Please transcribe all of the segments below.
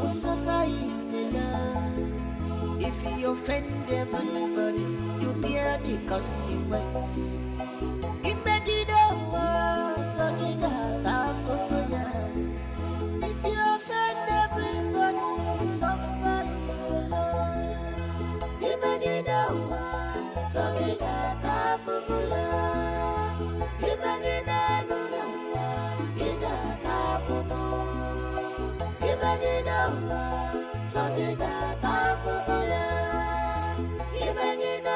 will suffer it alone. If you offend everybody, you bear the consequence. Imagine so you got half of fire. If you offend everybody, you will suffer it alone. Imagine so you got half of fire. Imagine you got half of fire. Imagine so you got half of fire. Imagine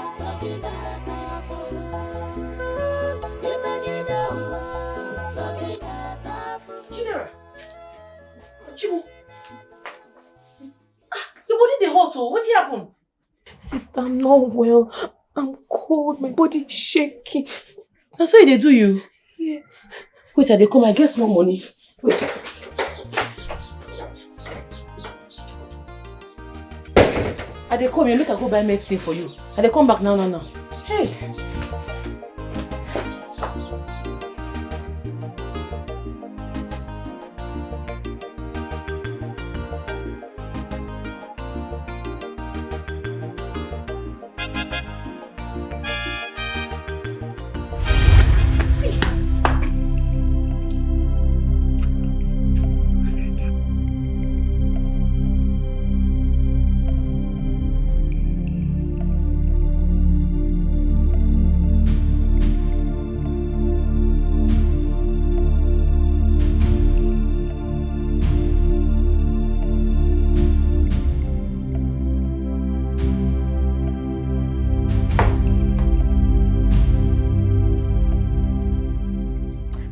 so you got half of fire. General, Chibu, your body dey hot oh, what happened? Sister, I'm not well. I'm cold, my body is shaking. That's why they do you? Yes. Wait, I dey come, I get small money. Wait. I dey come, you make I go buy medicine for you. I dey come back now. Hey.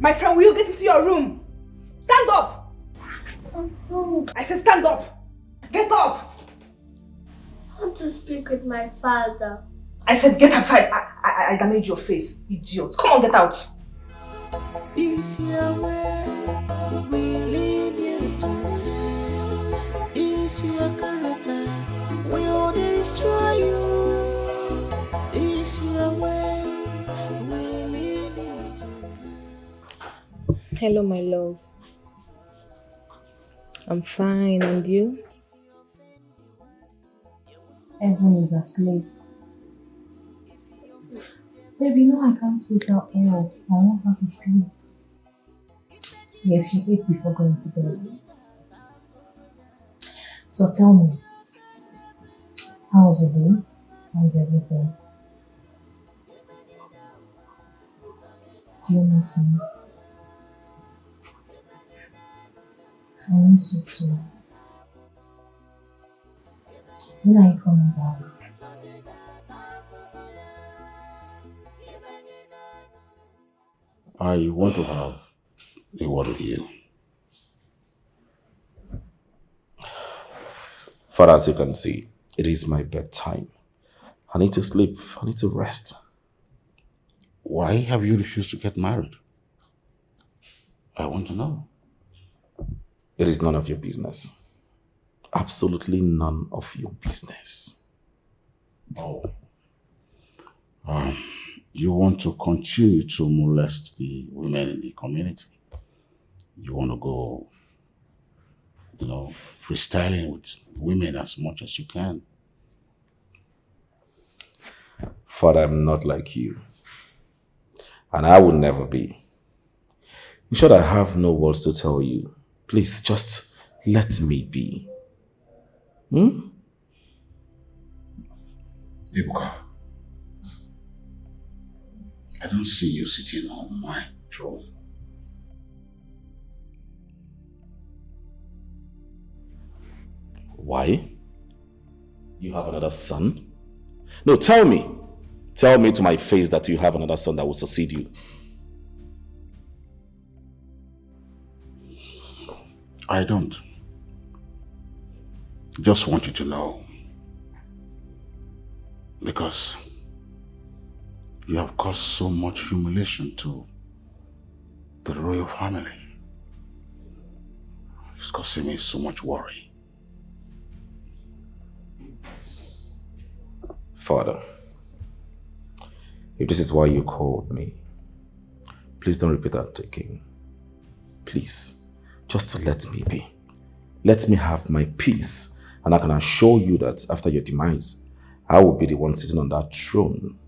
My friend, will you get into your room? Stand up! I said stand up! Get up! I want to speak with my father. I said get outside. I damaged your face, idiot. Come on, get out. This your way, we lead you to. This your character, we'll destroy you. This your way, we lead you to. Hello, my love. I'm fine, and you? Everyone is asleep. Baby, no, I can't wake her up. I want her to sleep. Yes, she ate before going to bed. So tell me, how was your day? How's everything? Do you miss me? I miss you too. When are you coming back? I want to have a word with you. Father, as you can see, it is my bedtime. I need to sleep. I need to rest. Why have you refused to get married? I want to know. It is none of your business. Absolutely none of your business. Oh. You want to continue to molest the women in the community. You want to go, freestyling with women as much as you can. Father, I'm not like you. And I will never be. In short, I have no words to tell you. Please, just let me be. Ibuka, I don't see you sitting on my throne. Why? You have another son? No, tell me. Tell me to my face that you have another son that will succeed you. I don't. Just want you to know. Because you have caused so much humiliation to the royal family. It's causing me so much worry. Father, if this is why you called me, please don't repeat that again. Please, just to let me be. Let me have my peace, and I can assure you that after your demise, I will be the one sitting on that throne.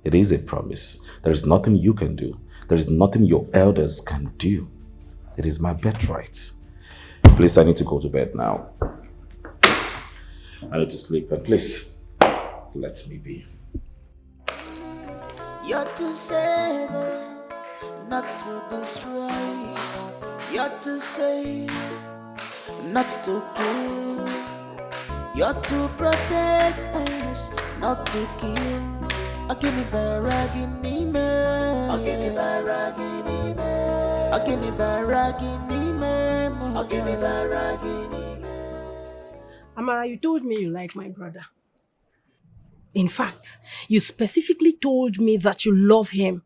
It is a promise. There is nothing you can do. There is nothing your elders can do. It is my birthright. Please, I need to go to bed now. I need to sleep, and please, let me be. You're to save, not to destroy. You're to save, not to kill. You're to protect us, not to kill. Akini baragini me, akini baragini me, akini baragini me, akini baragini me. Amara, you told me you like my brother. In fact, you specifically told me that you love him.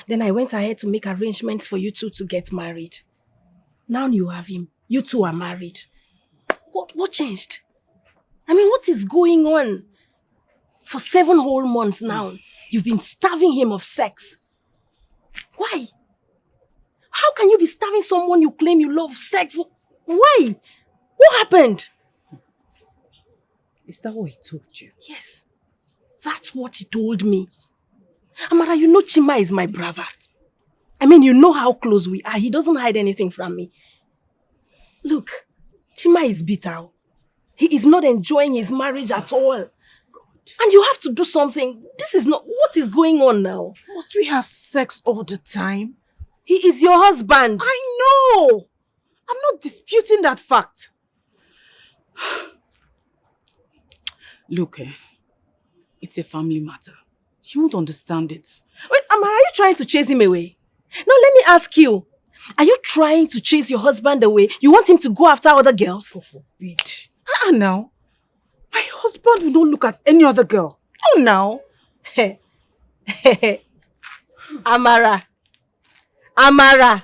Then I went ahead to make arrangements for you two to get married. Now you have him. You two are married. What changed? I mean, what is going on? For 7 whole months now, you've been starving him of sex. Why? How can you be starving someone you claim you love sex? Why? What happened? Is that what he told you? Yes, that's what he told me. Amara, you know Chima is my brother. I mean, you know how close we are. He doesn't hide anything from me. Look, Chima is bitter. He is not enjoying his marriage at all. And you have to do something. This is not... What is going on now? Must we have sex all the time? He is your husband. I know! I'm not disputing that fact. Look, it's a family matter. You won't understand it. Wait, Amara, are you trying to chase him away? Now let me ask you. Are you trying to chase your husband away? You want him to go after other girls? God forbid. Now. My husband will not look at any other girl. Oh, now. Amara. Amara.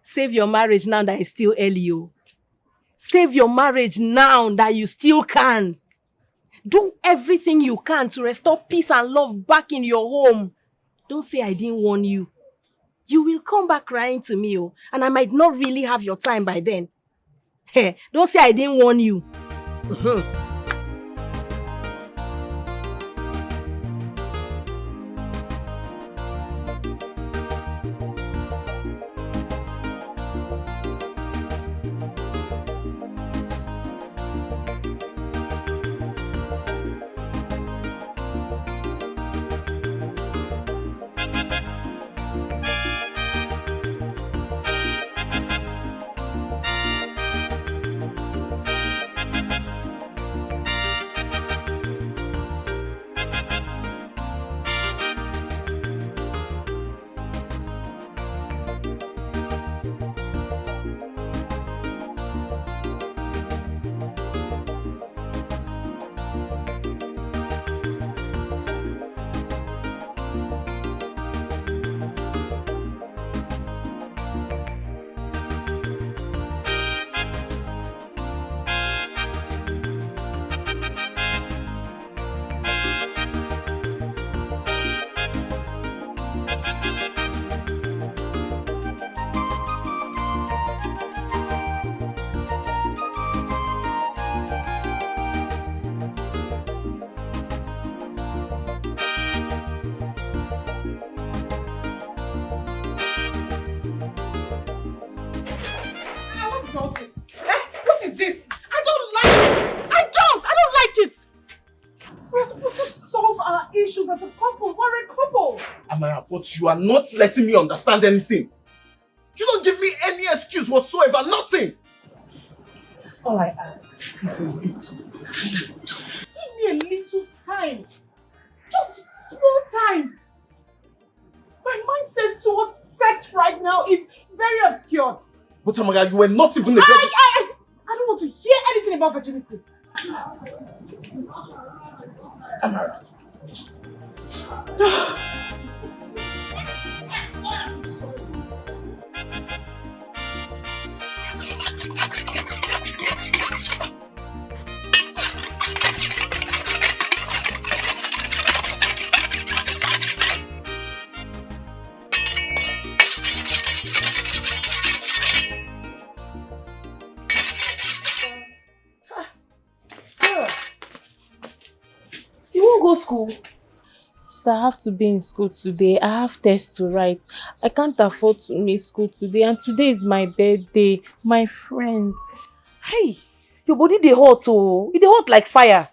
Save your marriage now that it's still early. Save your marriage now that you still can. Do everything you can to restore peace and love back in your home. Don't say I didn't warn you. You will come back crying to me, and I might not really have your time by then. Don't say I didn't warn you. But you are not letting me understand anything. You don't give me any excuse whatsoever, nothing. All I ask is a little time. Give me a little time. Just small time. My mindset towards sex right now is very obscured. But Amara, you were not even a virgin. I don't want to hear anything about virginity. Amara. I'm sorry. school? Sister, I have to be in school today. I have tests to write. I can't afford to miss school today. And today is my birthday. My friends. Hey, your body dey hot oh. It dey hot like fire.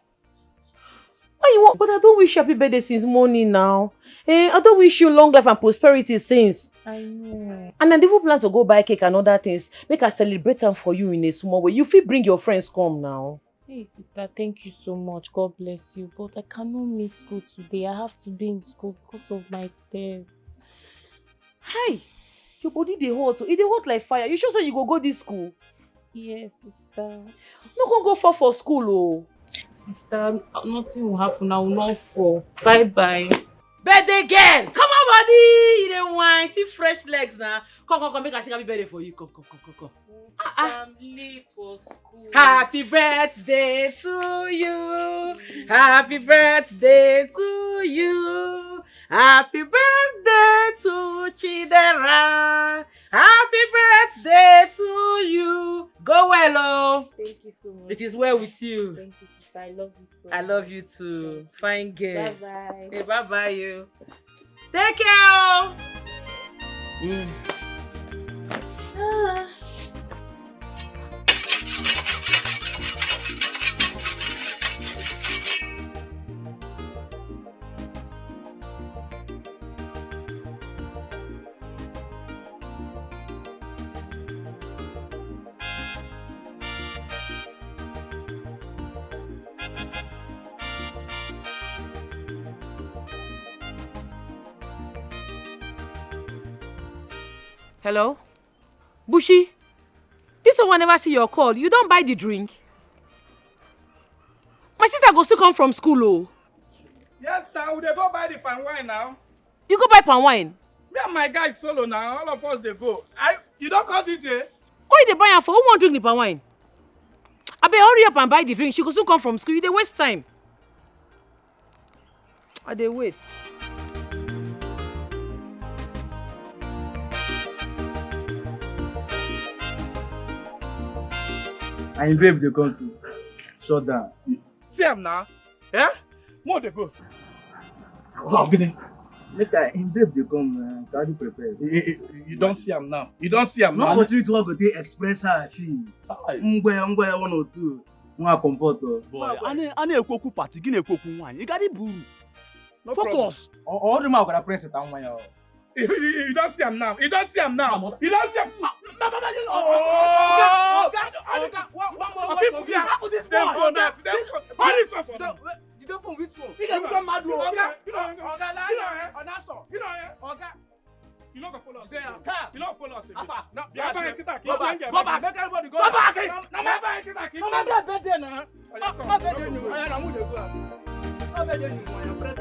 Why you want? But I don't wish you happy birthday since morning now. I don't wish you long life and prosperity since. I know. And I even plan to go buy cake and other things. Make I celebrate them for you in a small way. You fit bring your friends come now. Hey sister, thank you so much. God bless you. But I cannot miss school today. I have to be in school because of my tests. Hey, your body dey hot oh. It dey hot like fire. You sure say you go this school? Yes, sister. No go fall for school oh. Sister, nothing will happen. I will not fall. Bye-bye. Birthday girl! Come on, body! You dey wine. See fresh legs now. Come. Make I sing happy birthday for you. Come. I'm late for school. Happy birthday to you. Happy birthday to you. Happy birthday to Chidera. Happy birthday to you. Go well, oh. Thank you so much. It is well with you. Thank you, sister. I love you so much. I love you too. Fine girl. Bye-bye. Hey, bye-bye you. Take care. Hello? Bushi? This one never see your call. You don't buy the drink? My sister go still come from school, oh. Yes, now we dey go buy the palm wine now. You go buy palm wine? Me and my guys solo now. All of us they go. You don't call DJ? Why you dey buy am for? Who want drink the palm wine? Abeg hurry up and buy the drink. She go soon come from school. You dey waste time. I dey wait. And babe they come to shut down. See him now. Eh? More they go. Wow, get in. Later, in babe they come carry prepare. You don't see him now. You don't see him now. No opportunity to go dey express how I feel. Ngwe 1 or 2. One comfort. Boy, ane ekwoku party, gini ekwoku wine. You got it boo. Focus. All the man gonna press it on one. You don't see him now. You don't see him now. You don't see him. The phone which phone? You don't follow us. You don't follow us. Go back. Make everybody go. Go back.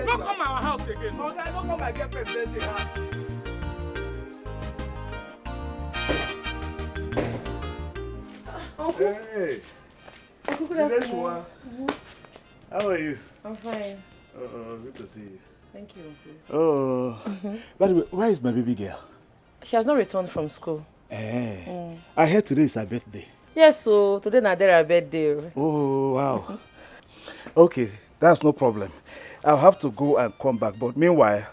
Don't come our house again. Okay, don't come my girlfriend's birthday. Uncle. Hey. Uncle, good afternoon. How are you? I'm fine. Good to see you. Thank you, Uncle. By the way, where is my baby girl? She has not returned from school. I heard today is her birthday. Yes, so today na her birthday. Oh, wow. Okay, that's no problem. I'll have to go and come back. But meanwhile,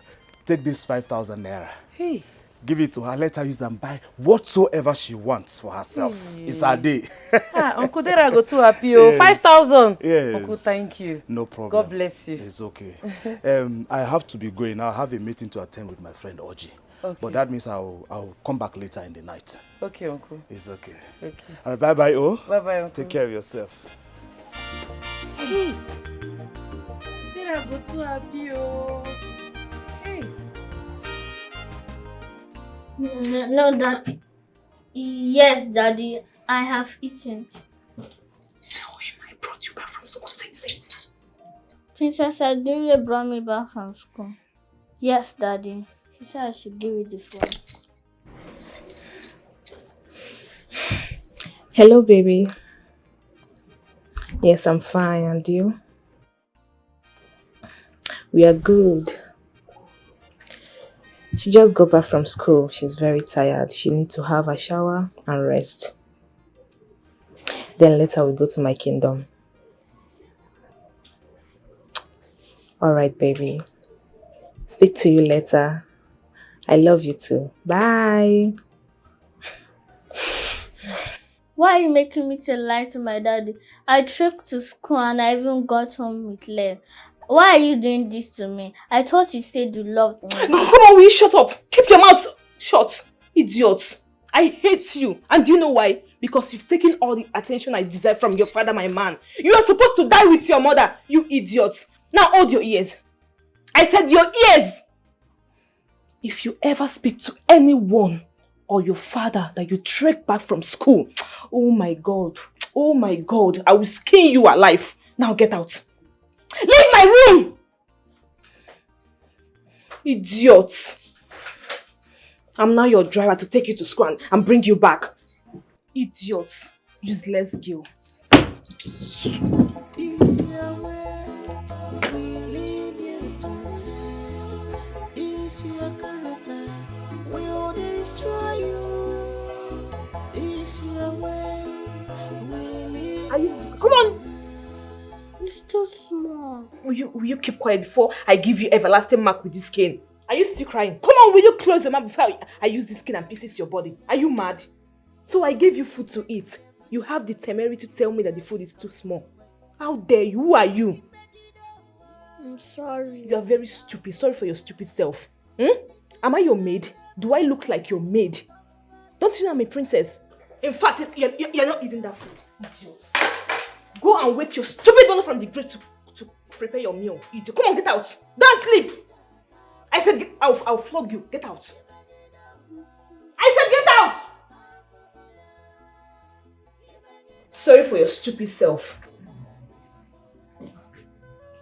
take this 5,000 naira. Hey. Give it to her. Let her use them buy whatsoever she wants for herself. Hey. It's her day. Uncle Dera go too happy. Yes. 5,000. Yes. Uncle, thank you. No problem. God bless you. It's okay. I have to be going. I'll have a meeting to attend with my friend Oji. Okay. But that means I'll come back later in the night. Okay, Uncle. It's okay. Okay. Bye-bye, oh. Bye-bye, Uncle. Take care of yourself. Hey. Dera go too happy, oh. Hey. No, Dad. Yes, Daddy. I have eaten. Tell him I brought you back from school. Say. Princess Adire brought me back from school. Yes, Daddy. She said I should give you the phone. Hello, baby. Yes, I'm fine. And you? We are good. She just got back from school. She's very tired. She needs to have a shower and rest. Then later we go to my kingdom. Alright, baby. Speak to you later. I love you too. Bye. Why are you making me to lie to my daddy? I trekked to school and I even got home with less. Why are you doing this to me? I thought you said you loved me. Come on, will you shut up? Keep your mouth shut, idiot. I hate you. And do you know why? Because you've taken all the attention I deserve from your father, my man. You are supposed to die with your mother, you idiot. Now hold your ears. I said your ears. If you ever speak to anyone or your father that you trek back from school, oh my God, I will skin you alive. Now get out. Leave my room! Idiot. I'm now your driver to take you to school and bring you back. Idiot. Useless girl. This your way, we lead you to. This your character, we'll destroy you. This your way, we lead you. Come on! It's too small. Will you keep quiet before I give you everlasting mark with this cane? Are you still crying? Come on, will you close your mouth before I use this cane and pieces your body? Are you mad? So I gave you food to eat. You have the temerity to tell me that the food is too small. How dare you? Who are you? I'm sorry. You are very stupid. Sorry for your stupid self. Am I your maid? Do I look like your maid? Don't you know I'm a princess? In fact, you're not eating that food. Idiot. Go and wake your stupid mother from the grave to prepare your meal. Idiot. Come on, get out. Don't sleep. I said, I'll flog you. Get out. I said, get out. Sorry for your stupid self.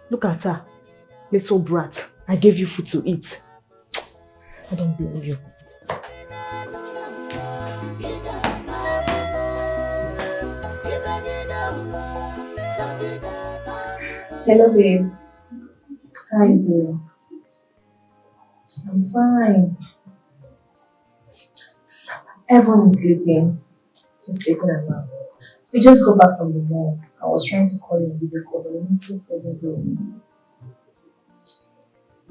Look at her. Little brat. I gave you food to eat. I don't blame you. Hello, babe. How you doing? I'm fine. Everyone is sleeping. Just taking a nap. We just got back from the mall. I was trying to call you on video call, but the meeting wasn't going.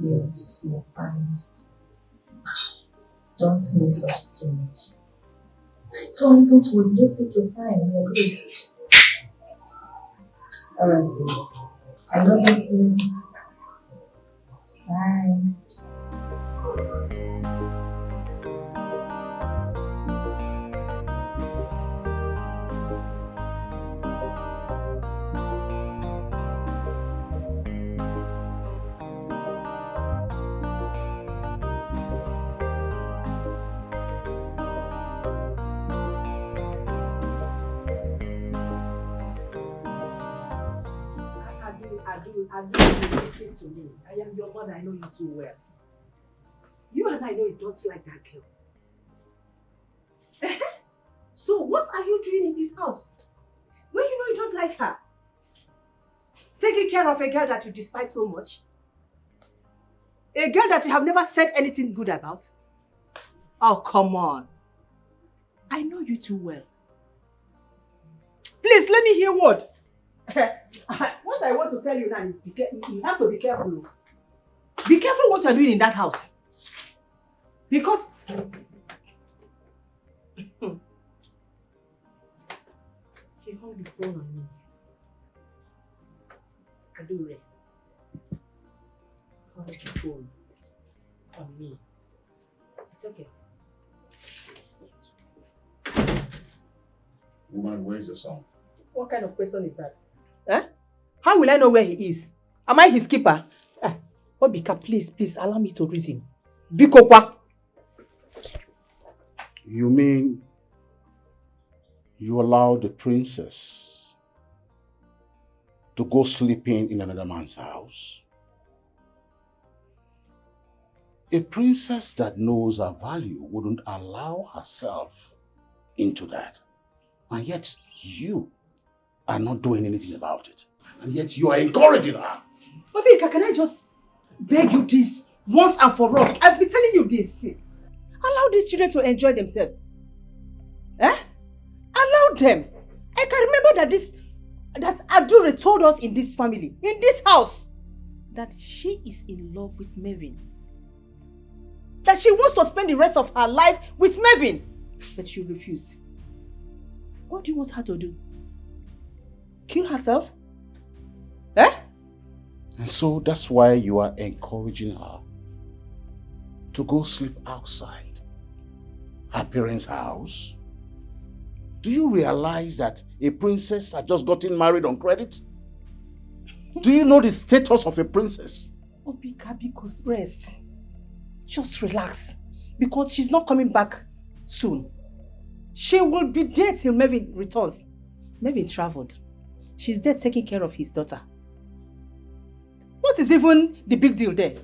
Yes, you're fine. Don't miss us too much. Don't worry. Just take your time. You're good. Alright, babe. I love you too. Bye. Listen to me. I am your mother, I know you too well. You and I know you don't like that girl. So what are you doing in this house? When you know you don't like her? Taking care of a girl that you despise so much? A girl that you have never said anything good about? Oh, come on. I know you too well. Please, let me hear what. What I want to tell you now is you have to be careful. Be careful what you're doing in that house. Because he hung the phone on me. Adore. Hung the phone on me. It's okay. Woman, where is your son? What kind of question is that? Eh? How will I know where he is? Am I his keeper? Obika, please, allow me to reason. Bikokwa. You mean you allowed the princess to go sleeping in another man's house? A princess that knows her value wouldn't allow herself into that. And yet you are not doing anything about it. And yet you are encouraging her. Obika, can I just beg you this once and for all? I've been telling you this since. Allow these children to enjoy themselves. Allow them. I can remember that Adure told us in this family, in this house, that she is in love with Mervyn. That she wants to spend the rest of her life with Mervyn. But she refused. What do you want her to do? Kill herself? Eh? And so that's why you are encouraging her to go sleep outside her parents' house? Do you realize that a princess had just gotten married on credit? Do you know the status of a princess? Obika, because rest. Just relax. Because she's not coming back soon. She will be there till Mervyn returns. Mervyn traveled. She's there taking care of his daughter. What is even the big deal there?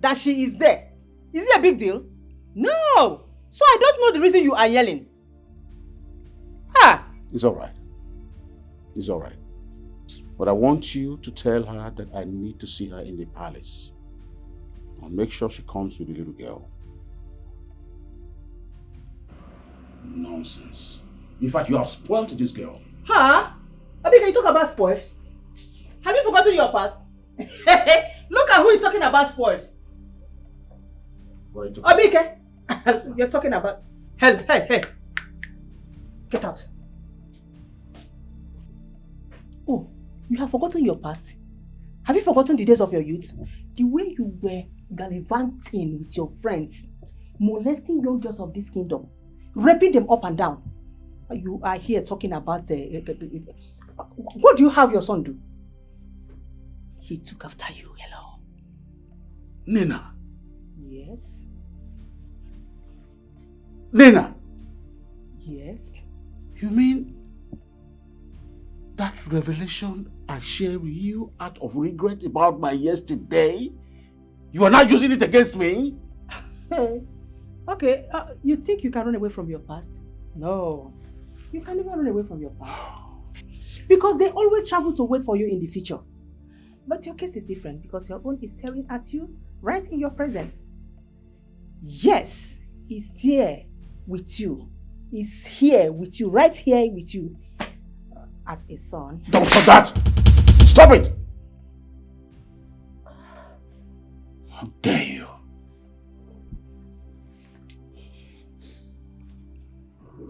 That she is there. Is it a big deal? No! So I don't know the reason you are yelling. It's alright. It's alright. But I want you to tell her that I need to see her in the palace. And make sure she comes with the little girl. Nonsense. In fact, you have spoiled this girl. Huh? Abi, can you talk about spoiled? Have you forgotten your past? Look at who is talking about spoiled. Abike, you're talking about... Hey. Get out. Oh, you have forgotten your past? Have you forgotten the days of your youth? The way you were gallivanting with your friends, molesting young girls of this kingdom, raping them up and down. You are here talking about... what do you have your son do? He took after you. Hello. Nina. Yes. Nina. Yes. You mean that revelation I share with you out of regret about my yesterday? You are not using it against me? Okay, you think you can run away from your past? No. You can never run away from your past. Because they always travel to wait for you in the future. But your case is different because your own is staring at you right in your presence. Yes, it's there with you. It's here with you, right here with you. As a son. Don't stop that! Stop it! How dare you?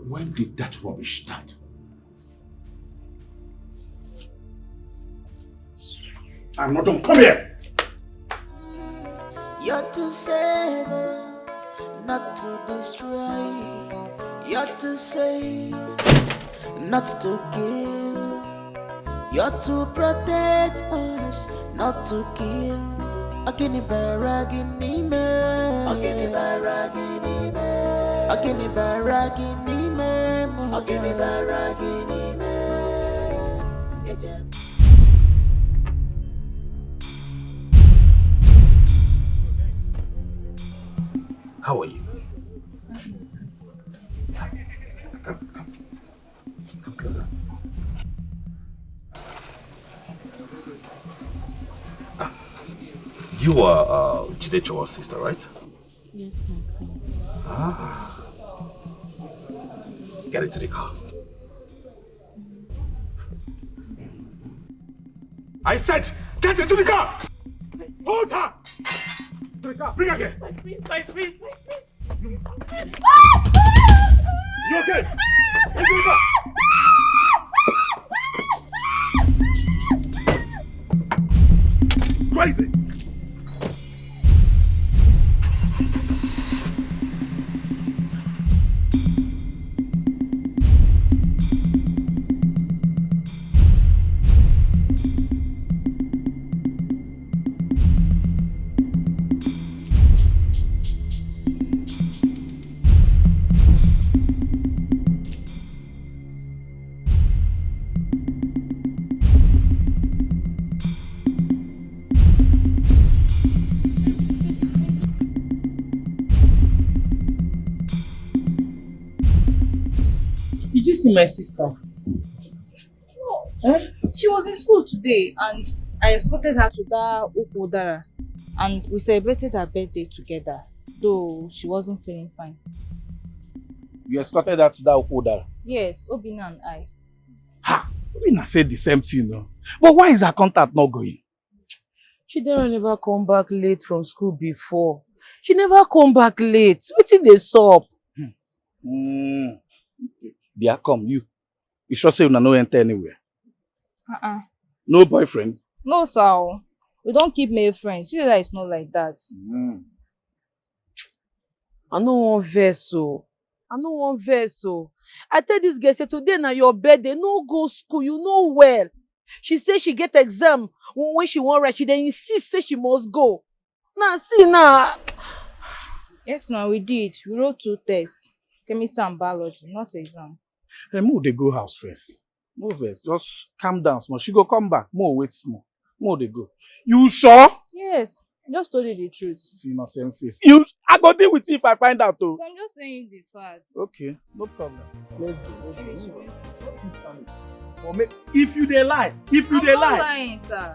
When did that rubbish start? I'm not done. Come here! You're to save, not to destroy. You're to save, not to kill. You're to protect us, not to kill. Akini baragini me, akini baragini me, akini baragini me, akini baragini me. How are you? Come closer. You are Jide Chowa's sister, right? Yes, my prince. Get into the car. I said, get into the car! Hold her! To the car, bring her here! My prince. You okay? Into the car! Crazy! Did you see my sister? No. She was in school today and I escorted her to that Ukodara and we celebrated her birthday together, though she wasn't feeling fine. You escorted her to that Ukodara? Yes, Obina and I. Ha! Obina said the same thing, no? But why is her contact not going? She never come back late from school before. She never come back late. Wetin dey sup? Bia, come, you. You sure say you no enter anywhere? Uh-uh. No boyfriend? No, sir. We don't keep male friends. See that it's not like that. I no wan vex o. I tell this girl say today na your birthday, no go school, you know well. She say she get exam when she wan write, she dey insist say she must go. Now see now. Yes, ma'am, we did. We wrote 2 tests. Chemistry and biology, not exam. Hey, Mo, they go house first. No vex, just calm down small. She go come back. Mo, wait small. Mo, they go. You sure? Yes, I just told you the truth. See my same face. I go deal with you if I find out though. So I'm just saying the facts. Okay, no problem. Let's go. If you dey lie, I'm not lying, sir.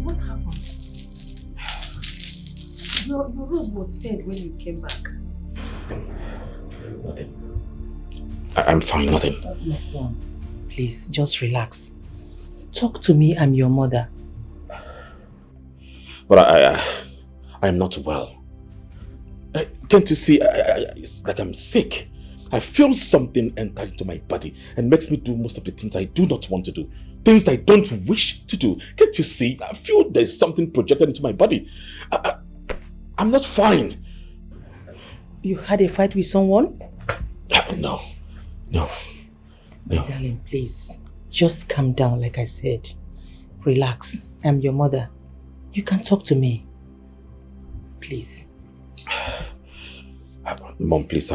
What happened? Your room was dead when you came back. Nothing. I'm fine, nothing. My son, please, just relax. Talk to me, I'm your mother. But I am not well. Can't you see? It's like I'm sick. I feel something enter into my body and makes me do most of the things I do not want to do. Things I don't wish to do. Can't you see? I feel there's something projected into my body. I'm not fine. You had a fight with someone? No. Darling, please. Just calm down, like I said. Relax. I'm your mother. You can talk to me. Please. Mom, please,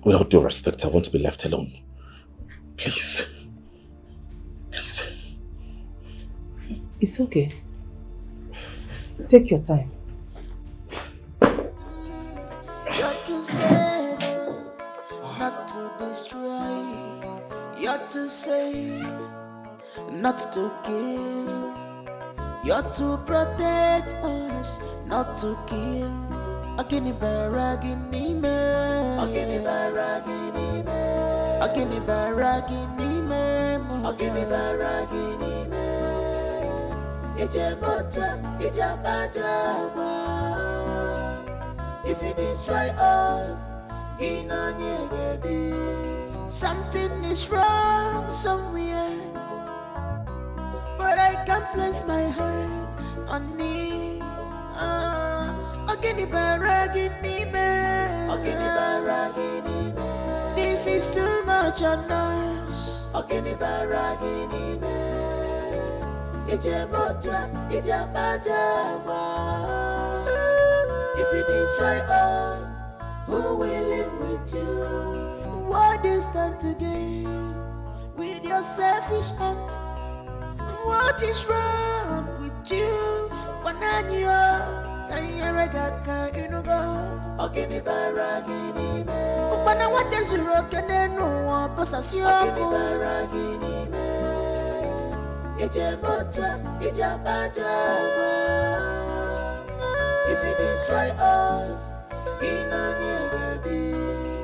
with all due respect, I want to be left alone. Please. Please. It's okay. Take your time. You're to save, not to destroy. You're to save, not to kill. You're to protect us, not to kill. Akini baragini me, akini baragini me, akini baragini me, akini baragini me. Ije motwa, ije bajaba. If you destroy all, something is wrong somewhere, but I can't place my hand on me. This is too much on us. If you destroy all, who will live with you? What is stand to gain with your selfish act? What is wrong with you? Upana what is wrong? Can no one possess you? If you destroy all,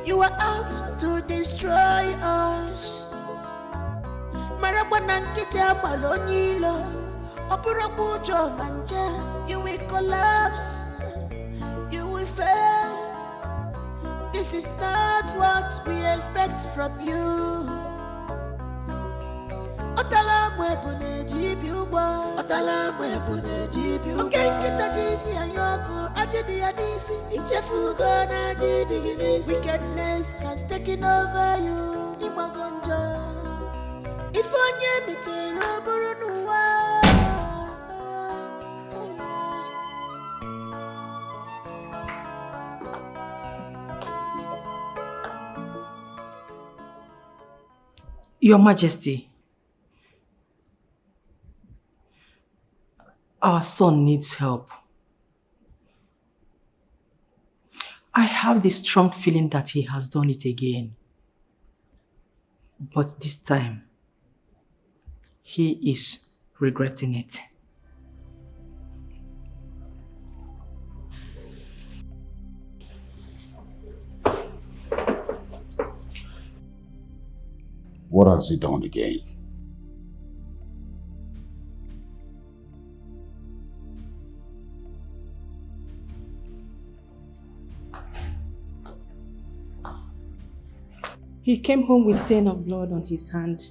you are out to destroy us. You will collapse, you will fail. This is not what we expect from you. Okay, wickedness has taken over you. If Your Majesty, our son needs help. I have this strong feeling that he has done it again. But this time, he is regretting it. What has he done again? He came home with stain of blood on his hand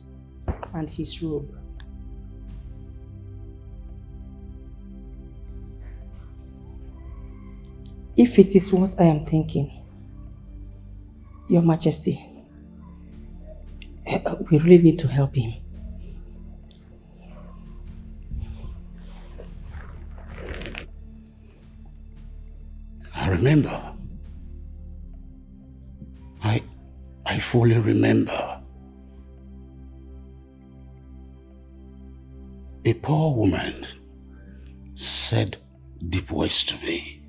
and his robe. If it is what I am thinking, Your Majesty, we really need to help him. I remember. I fully remember. A poor woman said deep words to me.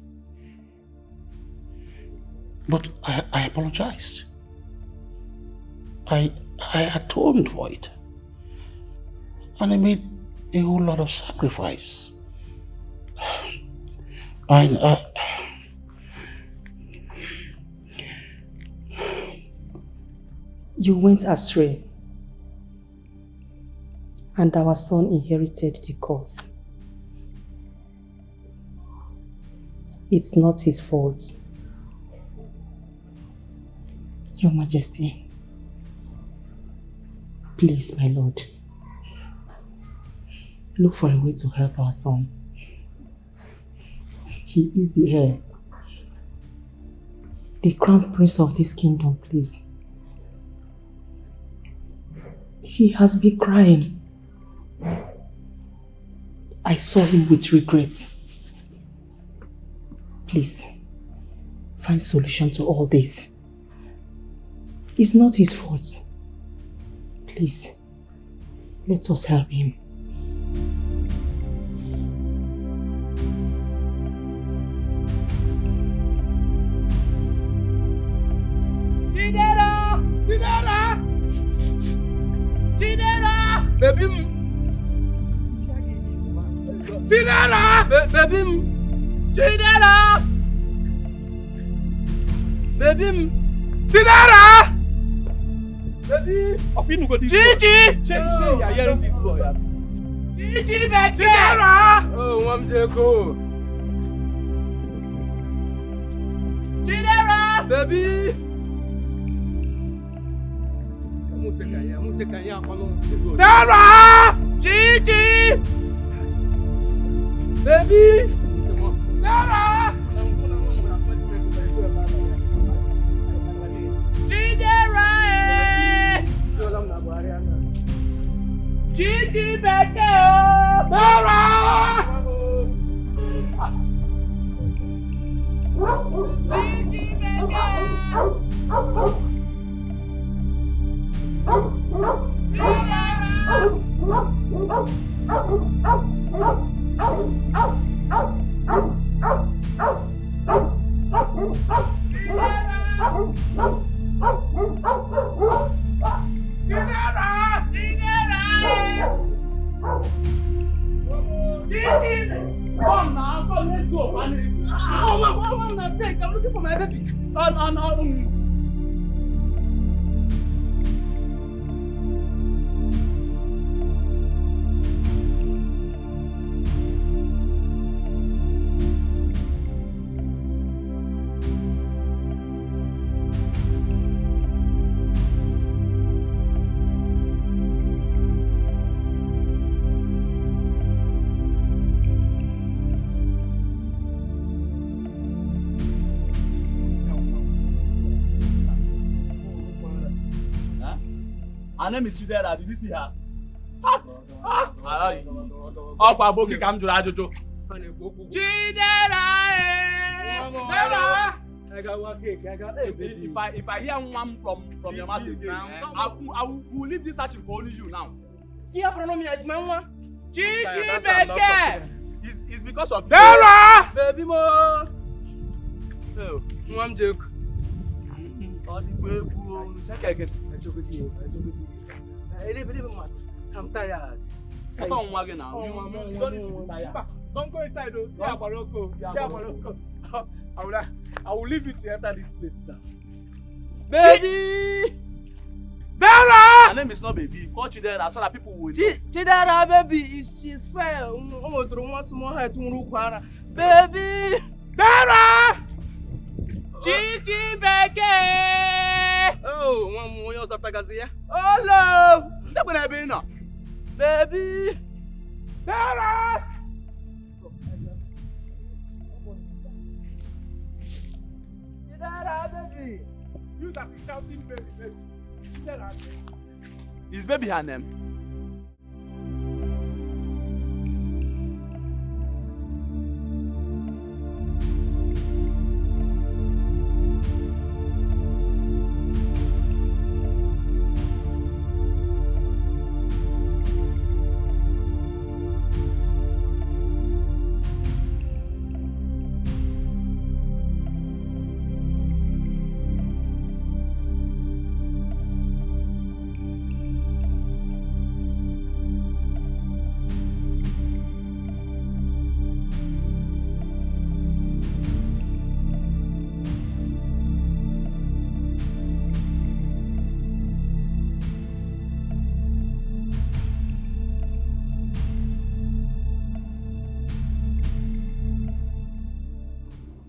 But I apologized. I atoned for it. And I made a whole lot of sacrifice. And you went astray, and our son inherited the curse. It's not his fault. Your Majesty, please, my lord, look for a way to help our son. He is the heir, the crown prince of this kingdom, please. He has been crying. I saw him with regret. Please, find solution to all this. It's not his fault. Please, let us help him. Chidera! Chidera! Chidera! Baby! Chidera! Baby! Chidera! Baby! Chidera! Baby! Gigi! Check you are hearing this boy. Gigi, baby! Chidera! Oh, one day go. Chidera! Baby! Dara! Gigi! Baby! Dara! Gigi, baby! Dara! Gigi, baby! Come now, come, let's go, man. Oh, my mistake. I'm looking for my baby. Her name is Chidera. Did you see her? Ọkwa aboki ka m jụrụ ajụjụ. Chidera! If I hear one from your mouth again, I will leave this searching for only you now. Here from me is my one. Gigi, baby! It's because of Dara! Baby mo. Oh, one joke. I'm tired. Don't go inside though. See Abaroko. See Abaroko. I will leave you to enter this place now. Baby! Dara! Her name is not baby. Call Chidera so that people will know. Chidera, baby, she's fair. Baby! Dara! Chichi Beke! Oh, one more year of Tagazia. Oh, love! That's what I've been now. Baby! Dara! Chidera, baby! You that be shouting baby, baby. Chidera, baby. Is baby her name?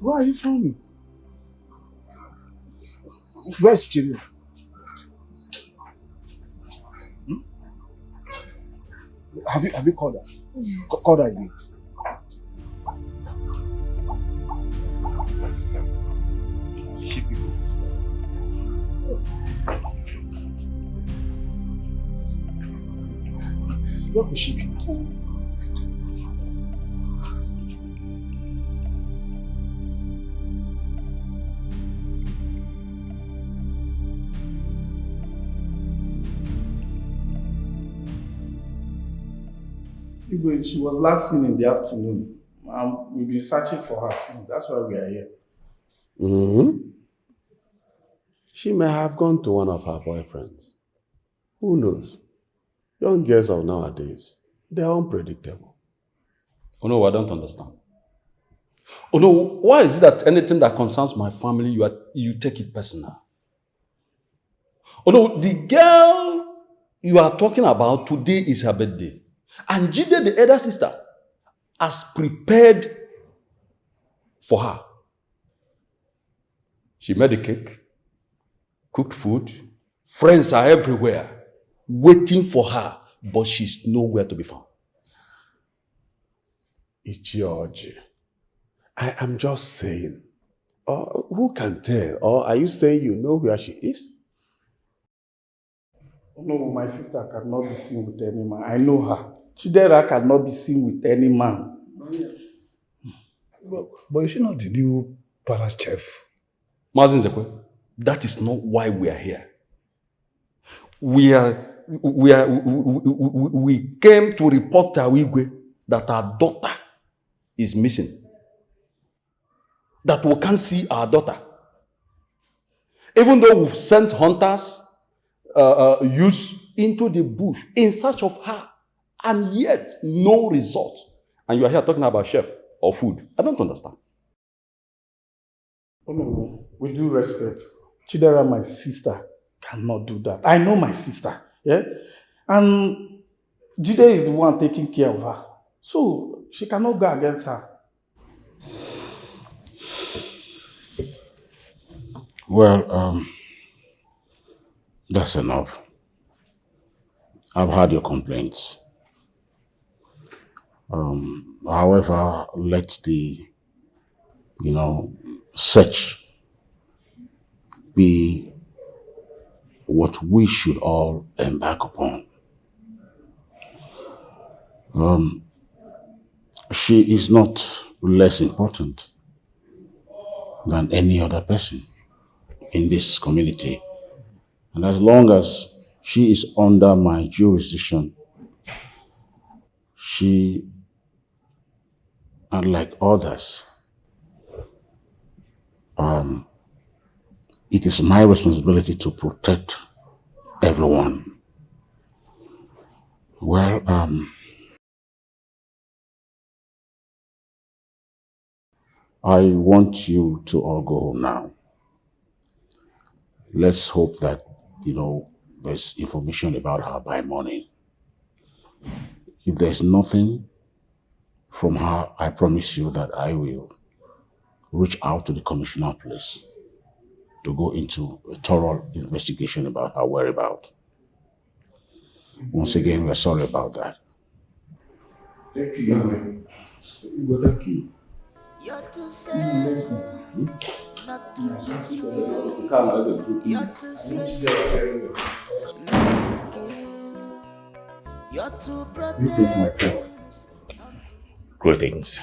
Why are you frowning? Where's Chidi? Have you called her? Yes. Called her again. She be good. Where could she be? She was last seen in the afternoon. We've been searching for her since. That's why we are here. She may have gone to one of her boyfriends. Who knows? Young girls of nowadays, they're unpredictable. Oh no, I don't understand. Oh no, why is it that anything that concerns my family, you take it personal? Oh no, the girl you are talking about today is her birthday. And Jide, the elder sister, has prepared for her. She made a cake, cooked food. Friends are everywhere, waiting for her, but she's nowhere to be found. George, I am just saying. Who can tell? Or are you saying you know where she is? No, my sister cannot be seen with any man. I know her. Chidera cannot be seen with any man. But is she not the new palace chef? Mazin Zekwe, that is not why we are here. We came to report to Awigwe that our daughter is missing. That we can't see our daughter. Even though we've sent hunters, youths into the bush in search of her. And yet, no result. And you are here talking about chef or food. I don't understand. Oh no, with due respect, Chidera, my sister, cannot do that. I know my sister, yeah? And Jide is the one taking care of her. So, she cannot go against her. Well, that's enough. I've heard your complaints. However, let the, search be what we should all embark upon. She is not less important than any other person in this community. And as long as she is under my jurisdiction, she, unlike others, it is my responsibility to protect everyone. Well, I want you to all go home now. Let's hope that, there's information about her by morning. If there's nothing from her, I promise you that I will reach out to the commissioner of police to go into a thorough investigation about her whereabouts. Once again, we're sorry about that. Thank you. Thank you. You're too sad, not to destroy. You're too sad, not to kill. You're too protective. Greetings.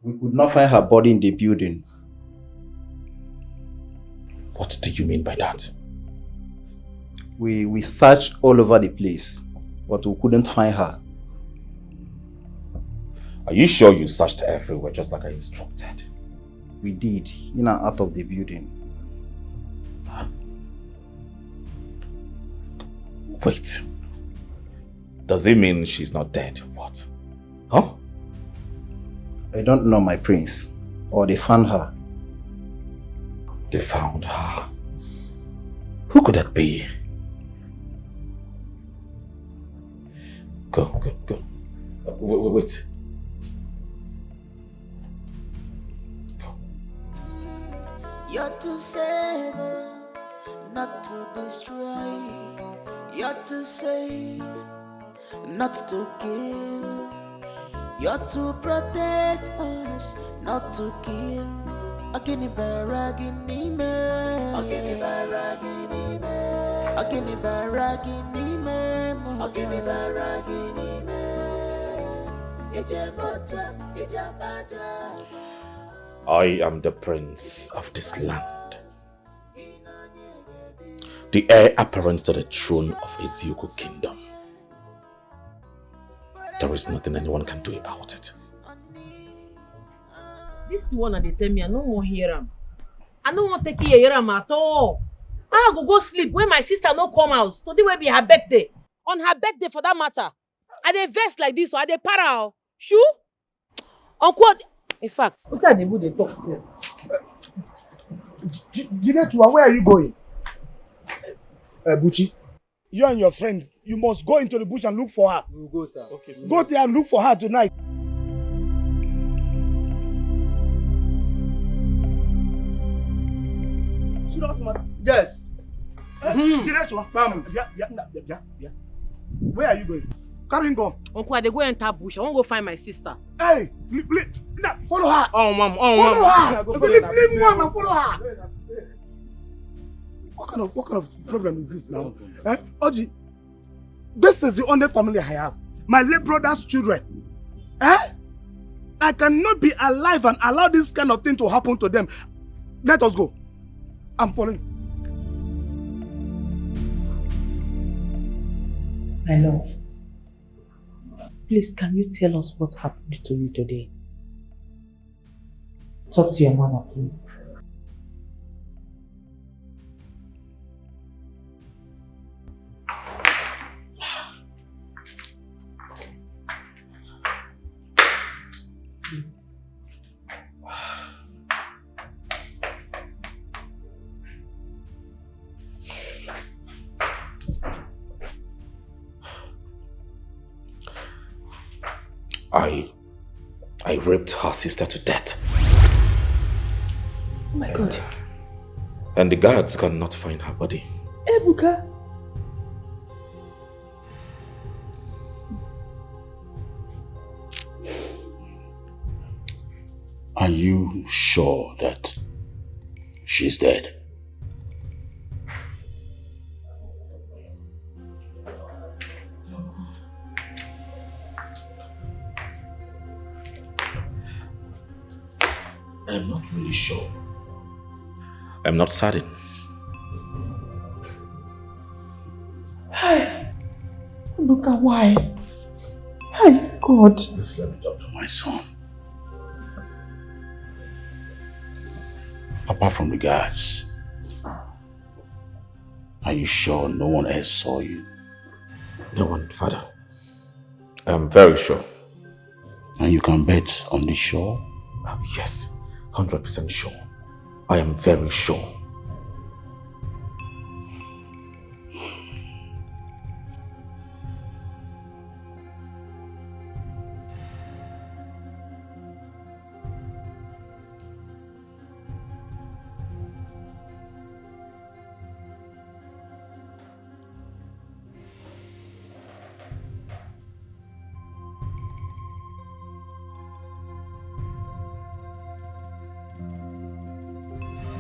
We could not find her body in the building. What do you mean by that? We searched all over the place, but we couldn't find her. Are you sure you searched everywhere just like I instructed? We did, in and out of the building. Wait. Does it mean she's not dead? What? Huh? I don't know, my prince. Or they found her. They found her? Who could that be? Go. Wait. You're to save, not to destroy. You're to save, not to kill. You're to protect us, not to kill. Akini baragini me, akini baragini me, akini baragini me, akini baragini me. Ijebotwa, ijabaja. I am the prince of this land, the heir apparent to the throne of Ezekiel's kingdom. There is nothing anyone can do about it. This one they tell me I no want hear him. I no want take hear him at all. I go sleep when my sister no come out. Today will be her birthday. On her birthday for that matter. I dey vex like this, or I dey para. Shoo? Uncle, in fact, what are they talk to? Jinetua, where are you going? Buchi, you and your friends, you must go into the bush and look for her. We'll go, sir. Okay, sir. Go there and look for her tonight. Serious, man? Yes. Jinetua, come. Yeah. Where are you going? Carry go. Uncle, I dey go enter bush. I want to go find my sister. Hey, follow her. Oh, mom. Follow her. Leave mom and follow her. What kind of problem is this now? Oji, this is the only family I have. My late brother's children. I cannot be alive and allow this kind of thing to happen to them. Let us go. I'm following. My love, please can you tell us what happened to you today? Talk to your mama, please. Please. I raped her sister to death. Oh my God. And the guards cannot find her body. Ebuka. Are you sure that she's dead? I'm not really sure. I'm not certain. Hi. Ebuka, why? Hi, God. Just let me talk to my son. Apart from the guards, are you sure no one else saw you? No one, Father. I'm very sure. And you can bet on the shore? Yes, 100% sure. I am very sure.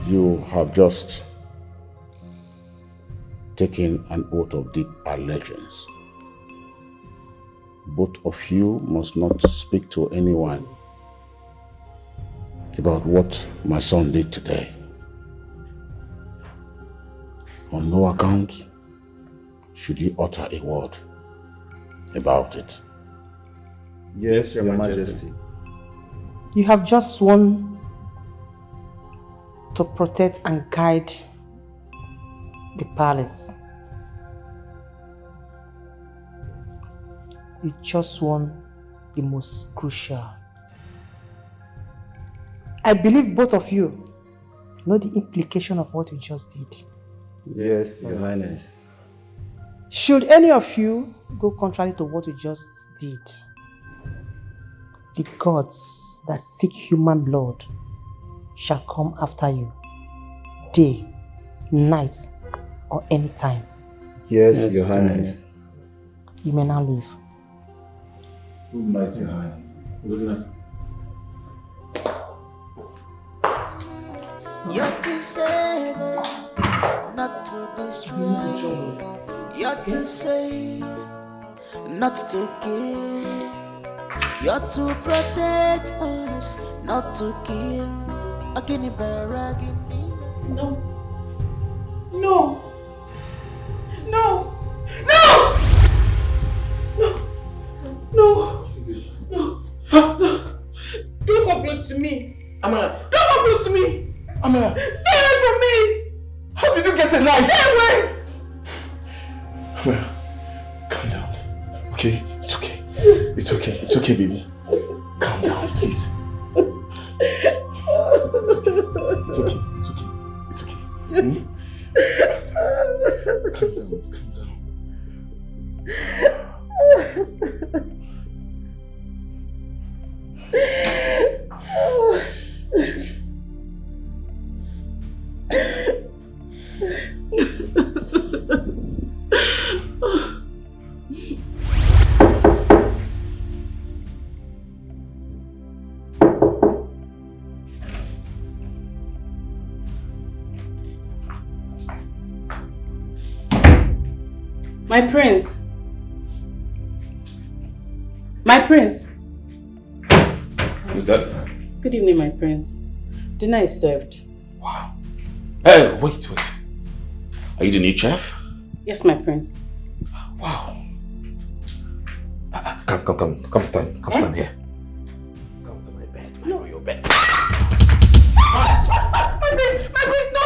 You have just taken an oath of deep allegiance. Both of you must not speak to anyone about what my son did today. On no account should you utter a word about it. Yes, Your Majesty. You have just sworn to protect and guide the palace. You just sworn the most crucial. I believe both of you know the implication of what you just did. Yes, Your Highness. Should any of you go contrary to what you just did, the gods that seek human blood shall come after you, day, night, or any time. Yes, Your Highness. You may now leave. Good night, Your Highness. Good night. You're to save, not to destroy. You're to save, not to kill. You're to protect us, not to kill. Agini baragini. No. No. No. No. No. No. No. Don't come close to me. Amara. Don't come close to me. Amara. Stay away from me. How did you get a knife? Stay away. Amara, calm down. Okay, it's okay. It's okay. It's okay, baby. Calm down, please. It's okay. It's okay. It's okay. It's okay. Hmm? Calm down. Calm down. My prince. My prince. Who's that? Good evening, my prince. Dinner is served. Wow. Hey, wait. Are you the new chef? Yes, my prince. Wow. Come stand. Come stand here. Come to my bed, my royal bed. My prince, no.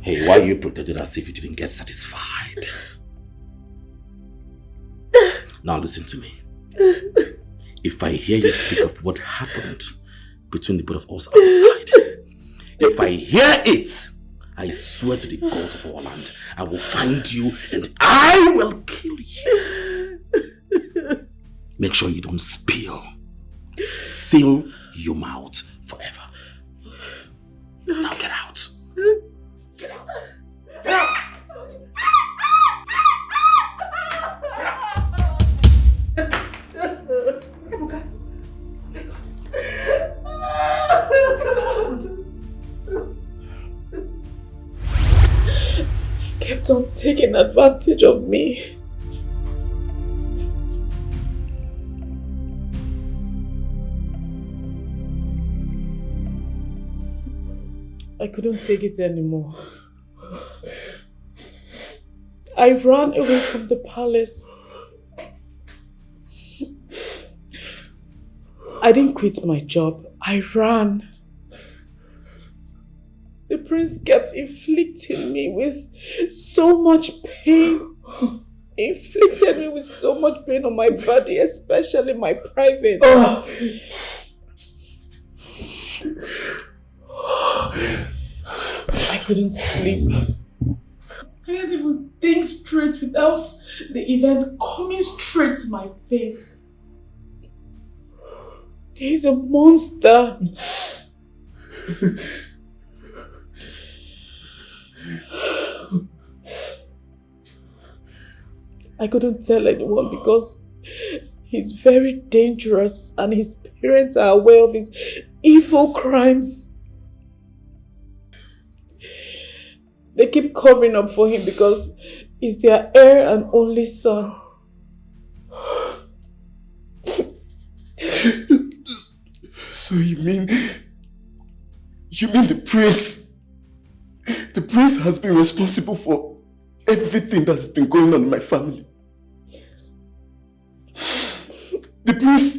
Hey, why are you pretending as if you didn't get satisfied? Now listen to me. If I hear you speak of what happened between the both of us outside, if I hear it, I swear to the gods of our land, I will find you and I will kill you. Make sure you don't spill. Seal your mouth forever. Now get out. Get out. Get out. Kept on taking advantage of me. I couldn't take it anymore. I ran away from the palace. I didn't quit my job. I ran. The prince kept inflicting me with so much pain. Inflicted me with so much pain on my body, especially my private. couldn't sleep. I can't even think straight without the event coming straight to my face. He's a monster. I couldn't tell anyone because he's very dangerous and his parents are aware of his evil crimes. They keep covering up for him because he's their heir and only son. So you mean the prince? The prince has been responsible for everything that's been going on in my family. Yes. The prince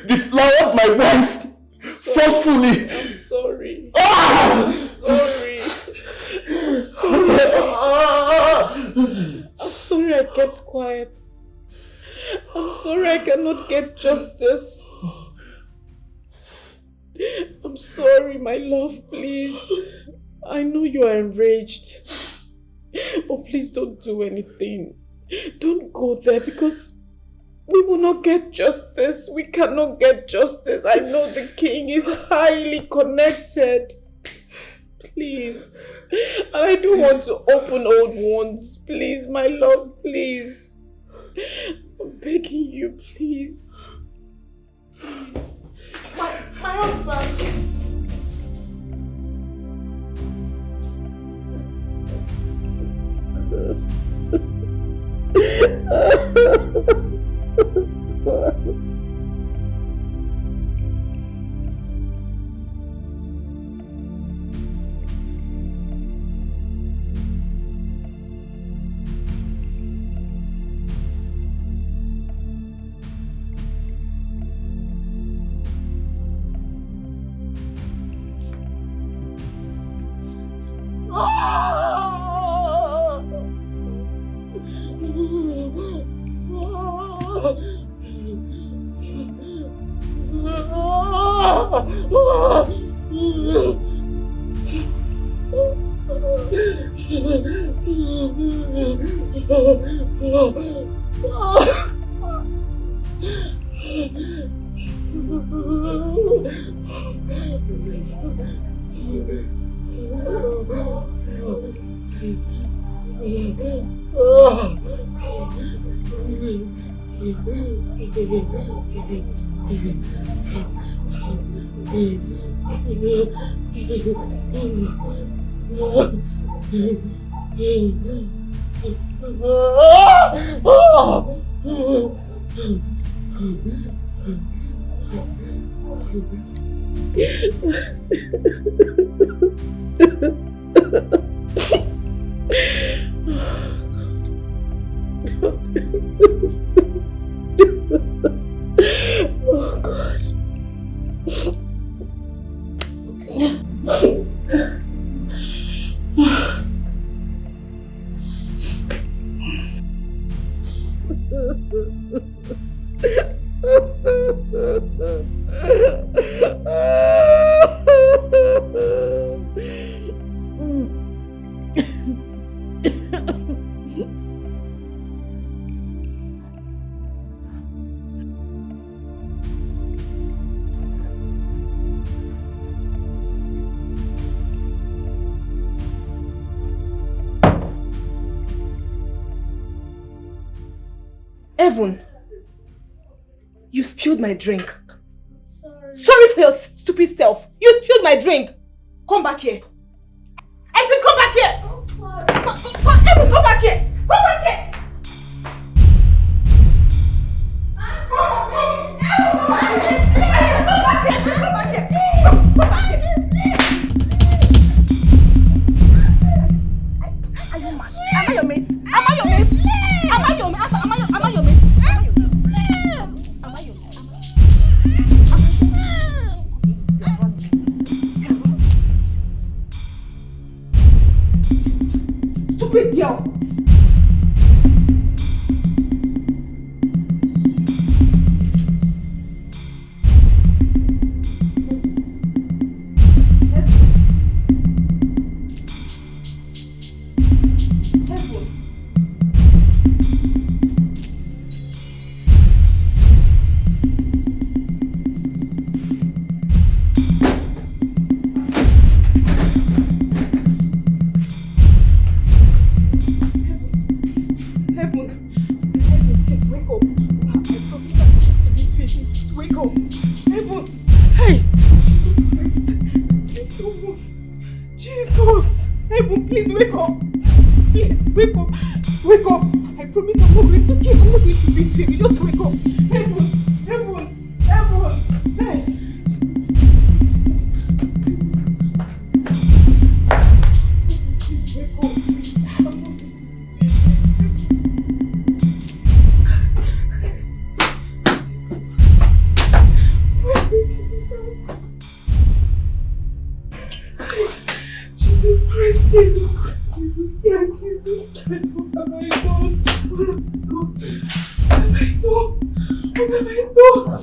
deflowered my wife forcefully. I'm sorry. Ah! I'm sorry. I'm sorry. I'm sorry I kept quiet. I'm sorry I cannot get justice. I'm sorry, my love, please. I know you are enraged. But please don't do anything. Don't go there because we will not get justice. We cannot get justice. I know the king is highly connected. Please. And I don't want to open old wounds. Please, my love, please. I'm begging you, please. Please. My husband. Oh God. Evan, you spilled my drink. Sorry for your stupid self. You spilled my drink. Come back here. I said come back here. Evan, come back here. Come back here. Are you mad? Am I your mate? Am I your mate? Am I your mate? Am I your mate? Am I your mate? Stupid girl! Hey! Jesus! Heaven, please wake up! Please wake up! Wake up! I promise I'm not going to kill him. I'm not going to beat him. You just wake up! Heaven! Heaven! Heaven! Hey! Please wake up! I'm not going Jesus Christ, Jesus Christ, Jesus Christ, Jesus Christ, what have I done? What have I done? What have I done?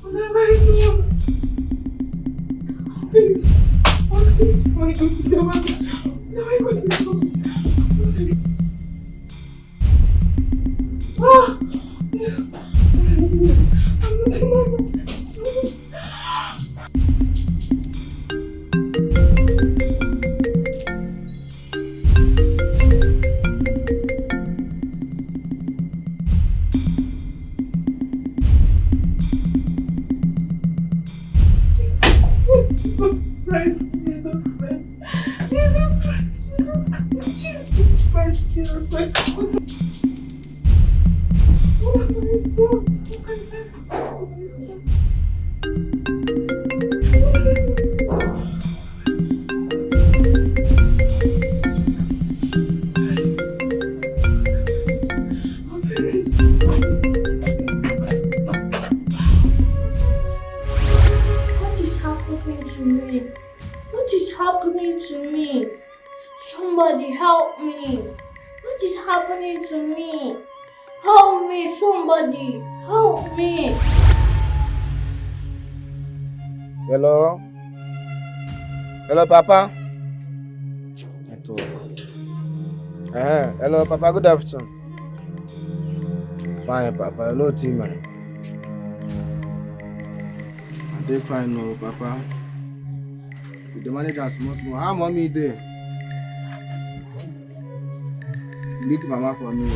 What have I done? I'm finished. What am I going to do? What am I going to do? Ah! Yes. I'm losing my mind. Jesus Christ, Jesus Christ, Jesus Christ, Jesus Christ, Jesus Christ, Jesus Christ. What have I done? What is happening to me? What is happening to me? Somebody help me. What is happening to me? Help me, somebody. Help me. Hello? Hello, Papa? Hello, Papa. Good afternoon. Fine, Papa. Hello, team. I dey fine, no, Papa. The manager small. How mommy dey? Meet mama for me.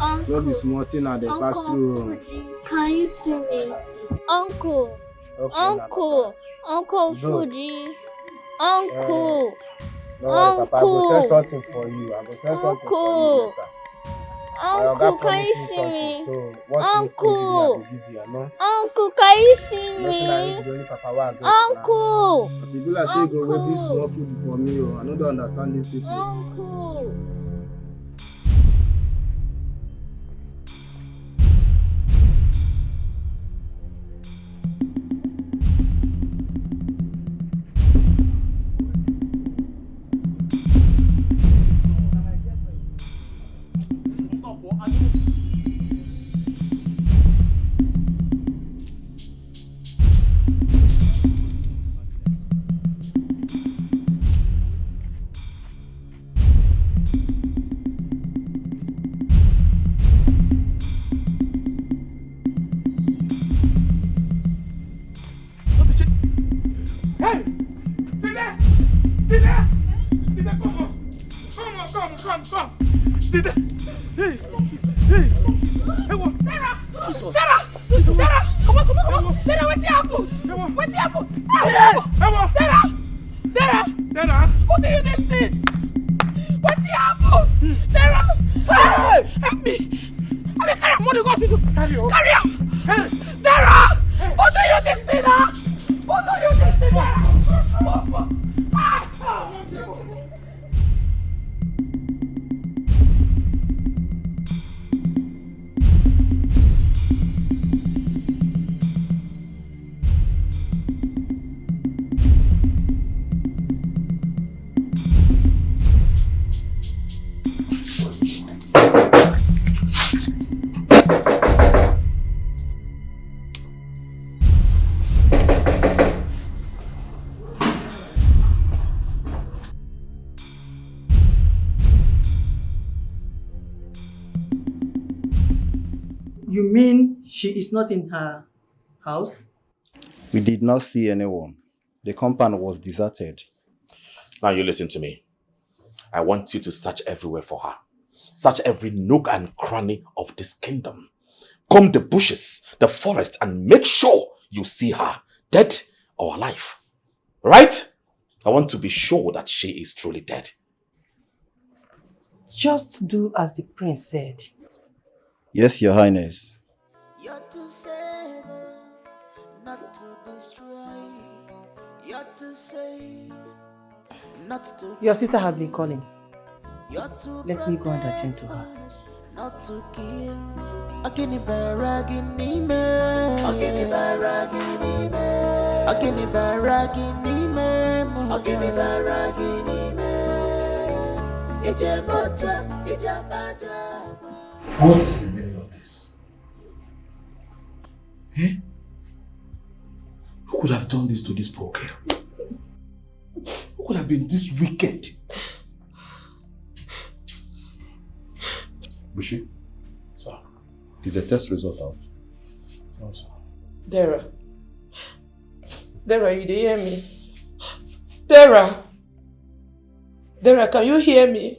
Uncle. No be small thing na dey pass through. Can you see me? Uncle. Okay, Uncle. Uncle Fuji. Uncle. No worry, Papa. I go send something for you. I go send something for you later. Uncle, can you see me? So once Uncle. you give you, no? Uncle, can you see No say na you me? be the only Papa wey I get now. Uncle. But e be like say you go wait this small food for me. I no dey understand these people. Uncle. Come. Sit there. Hey. Sarah! Come on. Sarah, what's happened? Sarah! What do you this thing? What's happened? Sarah! Hey! Help me! I mean, carry on, go to carry on! Sarah! What do you this thing, You mean she is not in her house? We did not see anyone. The compound was deserted. Now you listen to me. I want you to search everywhere for her. Search every nook and cranny of this kingdom. Comb the bushes, the forest, and make sure you see her, dead or alive. Right? I want to be sure that she is truly dead. Just do as the prince said. Yes, Your Highness. You're to save, not to destroy. You're to save, not to. Your sister has been calling. You're to Let me go and attend to her. not to kill. Akini baragini me. Akini baragini me. Akini baragini me. Akini baragini me. Ijebota, ijabada. What is the meaning of this? Eh? Who could have done this to this poor girl? Who could have been this wicked? Bushi? Sir. Is the test result out? No, sir. Dara, you dey hear me? Dara, can you hear me?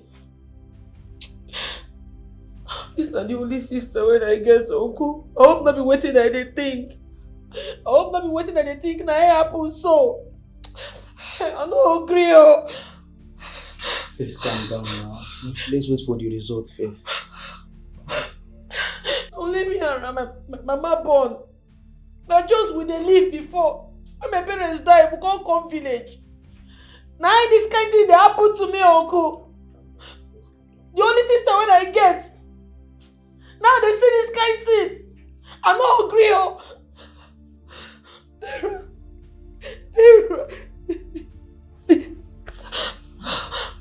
This is not the only sister when I get uncle. I hope not be waiting that they think. Now it happen so. I no agree. Please calm down now. Let's wait for the result first. Only me and my mama born. Now just we dey live before. When my parents die, we can't come village. Now this kind of thing they happen to me, uncle. The only sister when I get. Now they see this kind of thing. I no agree. Dara.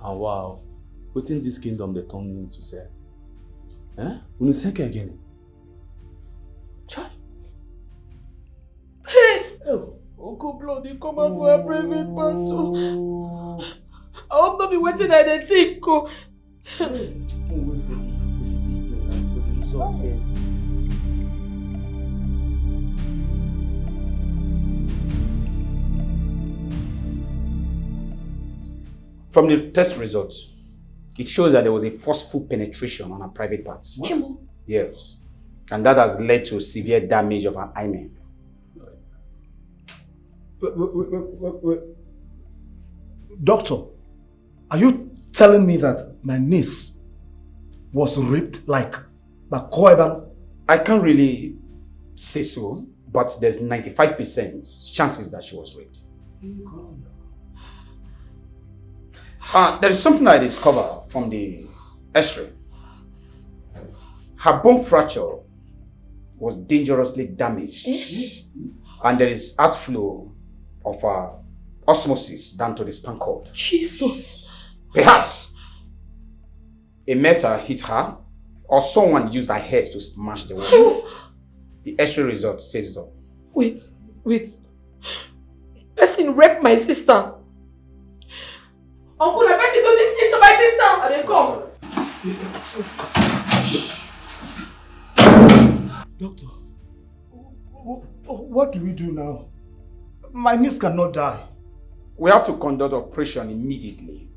Ah wow. Within this kingdom they turn you into serve. Eh? When second again. Child. Hey! Oh, Uncle Bloody, come out for a private battle. I hope not be waiting at the think. Result first. From the test results, it shows that there was a forceful penetration on her private parts. What? Yes. And that has led to severe damage of her hymen. Wait. Doctor, are you telling me that my niece was raped like Koeban? I can't really say so, but there's 95% chances that she was raped. There is something I discovered from the X-ray. Her bone fracture was dangerously damaged, and there is outflow of osmosis down to the spinal cord. Jesus! Perhaps a metal hit her, or someone used her head to smash the wall. The X-ray result says so. Wait. Person raped my sister. Uncle, the person do this thing to my sister. And then come. Doctor, what do we do now? My niece cannot die. We have to conduct operation immediately.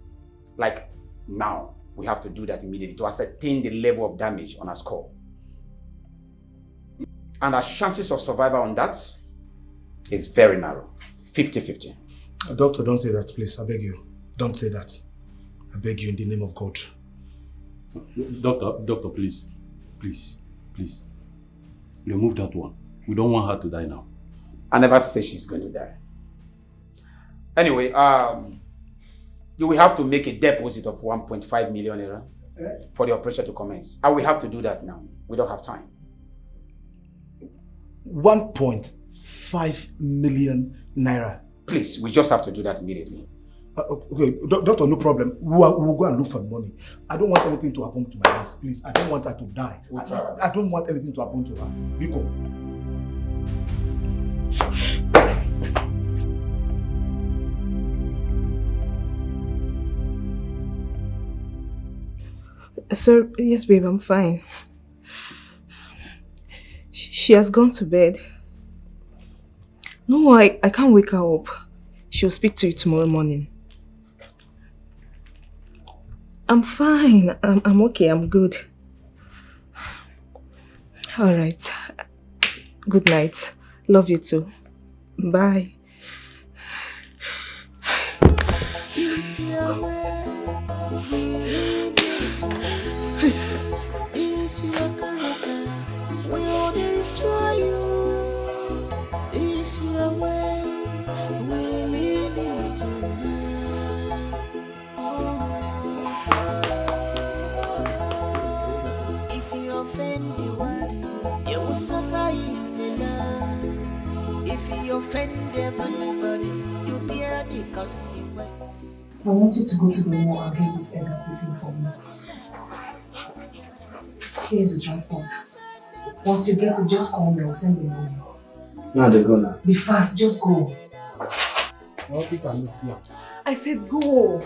Like now, we have to do that immediately to ascertain the level of damage on her skull. And our chances of survival on that is very narrow. 50-50. Doctor, don't say that, please. I beg you. Don't say that. I beg you in the name of God. Doctor, please. Remove that one. We don't want her to die now. I never say she's going to die. Anyway, you will have to make a deposit of 1.5 million naira for the operation to commence. And we have to do that now. We don't have time. 1.5 million naira. Please, we just have to do that immediately. Okay, doctor, no problem. We'll go and look for the money. I don't want anything to happen to my niece, please. I don't want her to die. I don't want anything to happen to her. Biko. Sir, yes, babe, I'm fine. She has gone to bed. No, I can't wake her up. She'll speak to you tomorrow morning. I'm fine. I'm okay. I'm good. All right. Good night. Love you too. Bye. It's your way, we need to know. It's your character, we'll destroy you. It's your way, we need to know. If you offend the world, you will suffer it alone. If you offend everybody, you bear the consequence. I want you to go to the mall and get this exact thing for me. Here's the transport. Once you get it, just call me and send the money. Now they go now. Be fast, just go. I said go.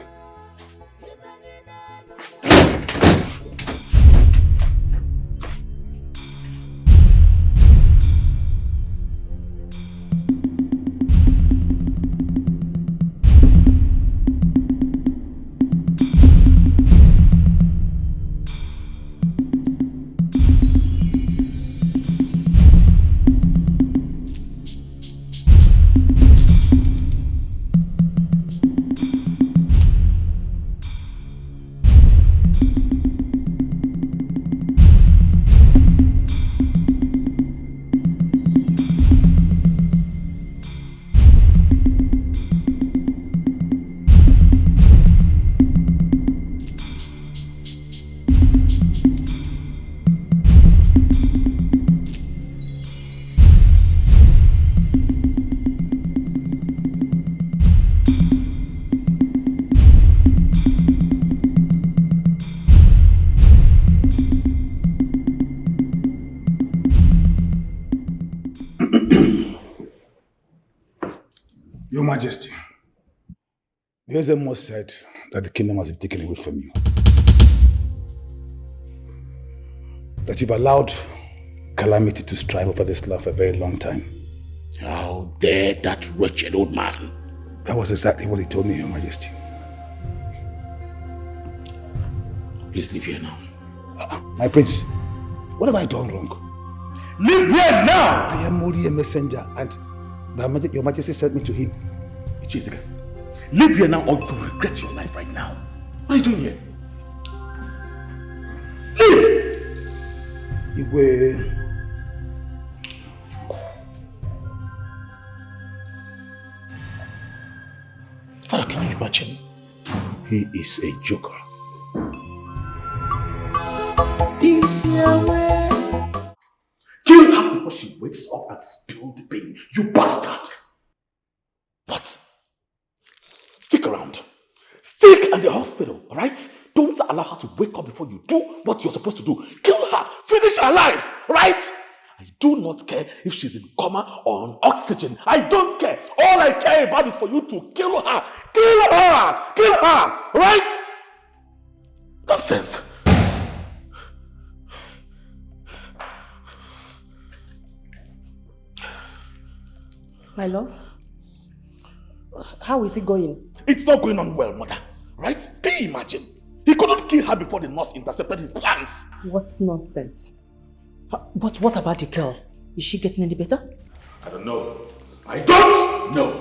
Your Majesty, the Ezemo said that the kingdom has been taken away from you. That you've allowed calamity to strive over this land for a very long time. How dare that wretched old man? That was exactly what he told me, Your Majesty. Please leave here now. My prince, what have I done wrong? Leave here now! I am only a messenger and Your Majesty sent me to him. Jessica, leave here now or you regret your life right now. What are you doing here? Leave! Igwe. Father, can you imagine? He is a joker. This your way. Kill her before she wakes up and spills the pain. You bastard! What? Stick around. Stick at the hospital, alright? Don't allow her to wake up before you do what you're supposed to do. Kill her! Finish her life, right? I do not care if she's in coma or on oxygen. I don't care. All I care about is for you to kill her. Kill her! Kill her! Right? Nonsense. My love, how is it going? It's not going on well, mother. Right? Can you imagine? He couldn't kill her before the nurse intercepted his plans. What nonsense. But what about the girl? Is she getting any better? I don't know. I don't know.